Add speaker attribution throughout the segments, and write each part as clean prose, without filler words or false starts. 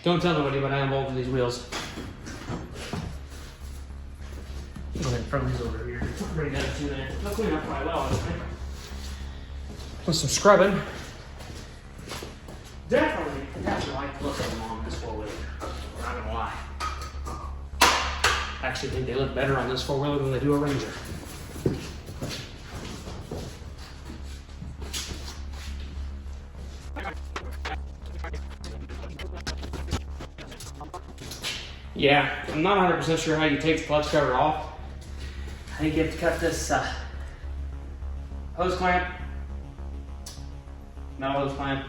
Speaker 1: Don't tell nobody what I involved with these wheels. Go ahead and throw these over here. Bring that to that. They'll clean up quite well, I think. With some scrubbing. Definitely like the look of them on this four-wheeler. I'm not gonna lie. I actually think they look better on this four-wheeler than they do a Ranger. Yeah, I'm not 100% sure how you take the clutch cover off. I think you have to cut this hose clamp, metal hose clamp.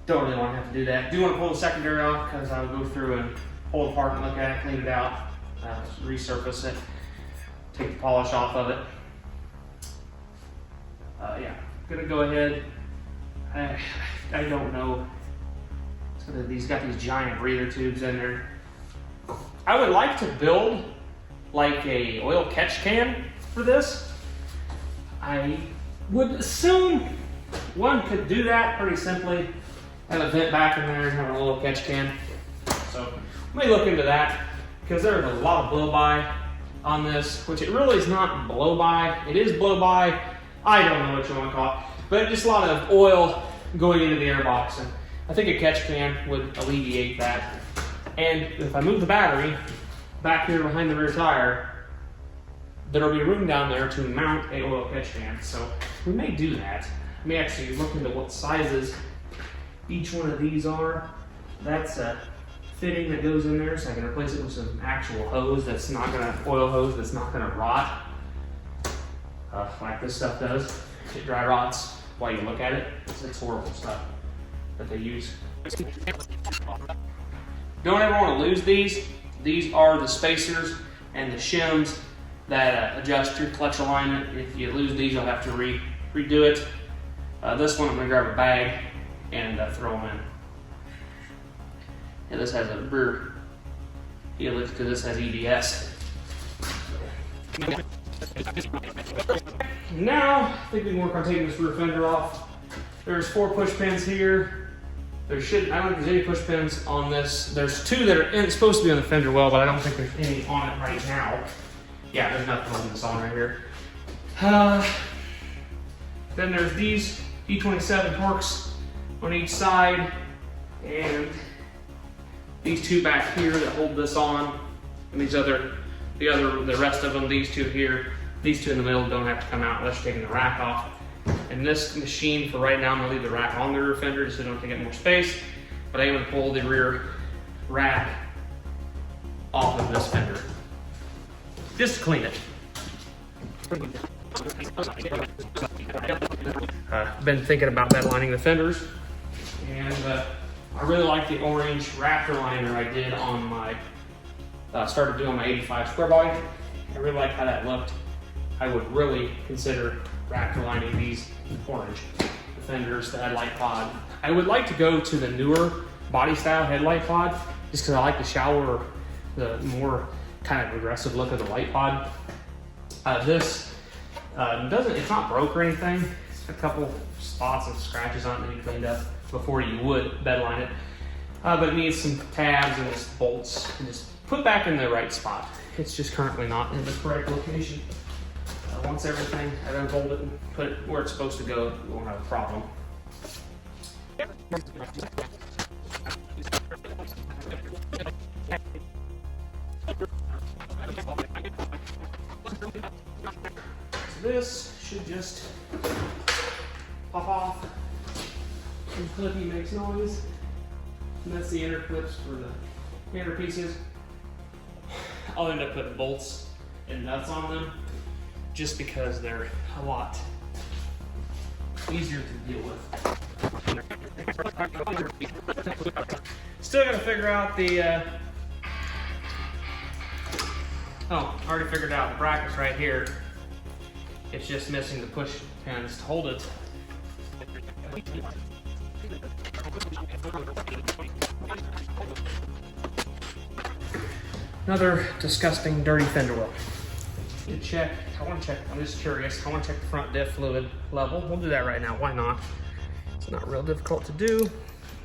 Speaker 1: Don't really want to have to do that. Do want to pull the secondary off because I would go through and pull it apart and look at it, clean it out, resurface it, take the polish off of it. Yeah, gonna go ahead. I don't know. These got these giant breather tubes in there. I would like to build like a oil catch can for this. I would assume one could do that pretty simply. Have a vent back in there and have a little catch can. So let me look into that because there's a lot of blow by on this, which it really is not blow by. It is blow by. I don't know what you want to call it, but just a lot of oil going into the airbox. And I think a catch can would alleviate that. And if I move the battery back here behind the rear tire, there'll be room down there to mount a oil catch can. So we may do that. I may actually look into what sizes each one of these are. That's a fitting that goes in there, so I can replace it with some actual hose that's not gonna, oil hose that's not gonna rot, like this stuff does. It dry rots while you look at it. It's horrible stuff that they use. Don't ever want to lose these. These are the spacers and the shims that adjust your clutch alignment. If you lose these, you'll have to redo it. This one I'm gonna grab a bag and throw them in. Yeah, this has a rear helix because this has EBS. Now, I think we can work on taking this rear fender off. There's 4 push pins here. I don't think there's any push pins on this. There's 2 that are supposed to be on the fender well, but I don't think there's any on it right now. Yeah, there's nothing on this on right here. Then there's these E27 Torx on each side, and these 2 back here that hold this on, and the rest of them, these 2 here, these 2 in the middle don't have to come out unless you're taking the rack off. And this machine, for right now, I'm gonna leave the rack on the rear fender just so I don't take up more space, but I am gonna pull the rear rack off of this fender, just to clean it. Been thinking about bed lining the fenders, and I really like the orange Raptor liner I did on my, started doing my 85 square body. I really like how that looked. I would really consider Raptor lining these orange, the fenders, the headlight pod. I would like to go to the newer body style headlight pod, just because I like the shallower, the more kind of aggressive look of the light pod. This it's not broke or anything. It's a couple spots and scratches on it that need cleaned up before you would bed line it. But it needs some tabs and just bolts and just put back in the right spot. It's just currently not in the correct location. Once everything, I unbolt it and put it where it's supposed to go, we won't have a problem. So this should just pop off. And clippy makes noise. And that's the inner clips for the inner pieces. I'll end up putting bolts and nuts on them, just because they're a lot easier to deal with. Still gotta figure out the, oh, already figured out the brackets right here. It's just missing the push pins to hold it. Another disgusting, dirty fender well. I want to check, I'm just curious, I want to check the front diff fluid level. We'll do that right now, why not? It's not real difficult to do.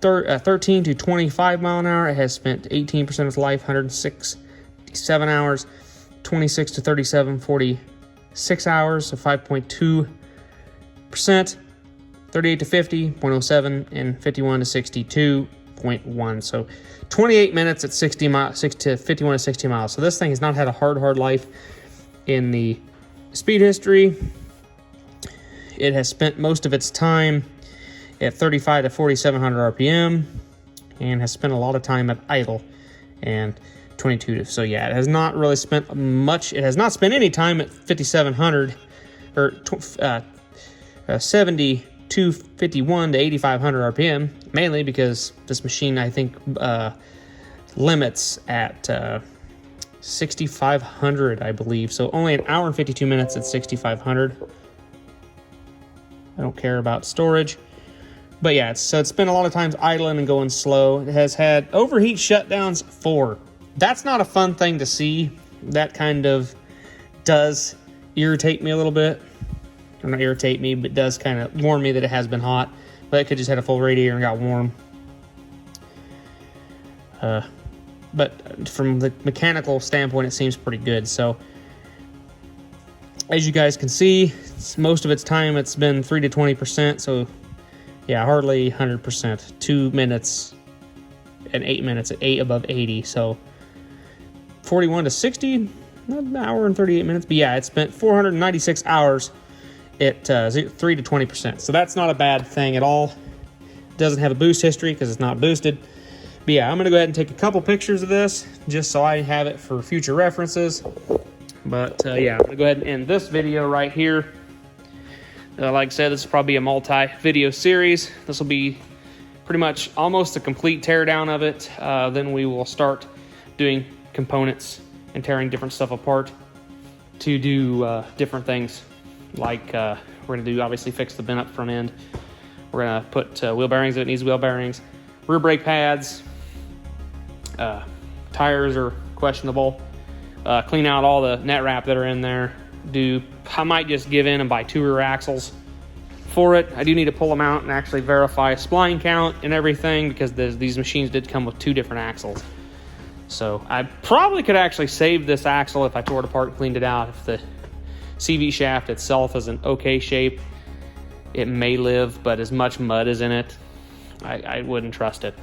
Speaker 1: 13 to 25 mile an hour. It has spent 18% of its life, 167 hours. 26 to 37, 46 hours, so 5.2%. 38 to 50, 0.07, and 51 to 62.1. So 28 minutes at 60 miles, 51 to 60 miles. So this thing has not had a hard life in the speed history. It has spent most of its time at 35 to 4,700 RPM and has spent a lot of time at idle and 22 to, so yeah, it has not really spent much. It has not spent any time at 5,700 or 7251 to 8,500 RPM, mainly because this machine, I think, limits at 6,500, I believe. So only an hour and 52 minutes at 6,500. I don't care about storage. But yeah, it's spent a lot of times idling and going slow. It has had overheat shutdowns 4. That's not a fun thing to see. That kind of does irritate me a little bit. Or not irritate me, but does kind of warn me that it has been hot. But it could just had a full radiator and got warm. But from the mechanical standpoint, it seems pretty good. So, as you guys can see, most of its time it's been 3 to 20%. So, yeah, hardly 100%. 2 minutes and 8 minutes at 8 above 80. So, 41 to 60, an hour and 38 minutes. But yeah, it spent 496 hours at 3 to 20%. So that's not a bad thing at all. It doesn't have a boost history because it's not boosted. But yeah, I'm going to go ahead and take a couple pictures of this just so I have it for future references. But yeah, I'm going to go ahead and end this video right here. Like I said, this will probably be a multi-video series. This will be pretty much almost a complete teardown of it. Then we will start doing components and tearing different stuff apart to do different things. Like we're going to do, obviously, fix the bent up front end. We're going to put wheel bearings if it needs wheel bearings. Rear brake pads. Tires are questionable. Clean out all the net wrap that are in there. I might just give in and buy 2 rear axles for it. I do need to pull them out and actually verify spline count and everything, because these machines did come with 2 different axles. So I probably could actually save this axle if I tore it apart and cleaned it out. If the CV shaft itself is in okay shape, it may live, but as much mud is in it, I wouldn't trust it.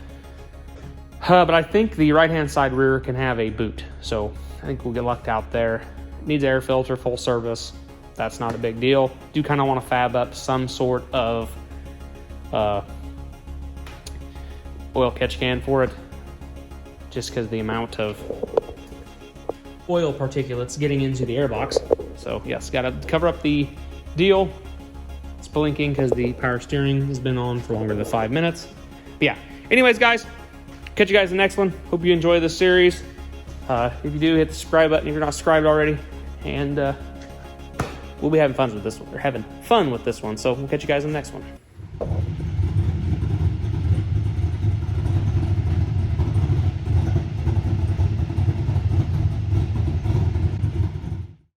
Speaker 1: But I think the right-hand side rear can have a boot, so I think we'll get lucked out there. It needs air filter, full service. That's not a big deal. Do kind of want to fab up some sort of oil catch can for it, just because the amount of oil particulates getting into the airbox. So yes, got to cover up the deal. It's blinking because the power steering has been on for longer than 5 minutes. But yeah, anyways, guys, catch you guys in the next one. Hope you enjoy this series. If you do, hit the subscribe button if you're not subscribed already. And we'll be having fun with this one. So we'll catch you guys in the next one.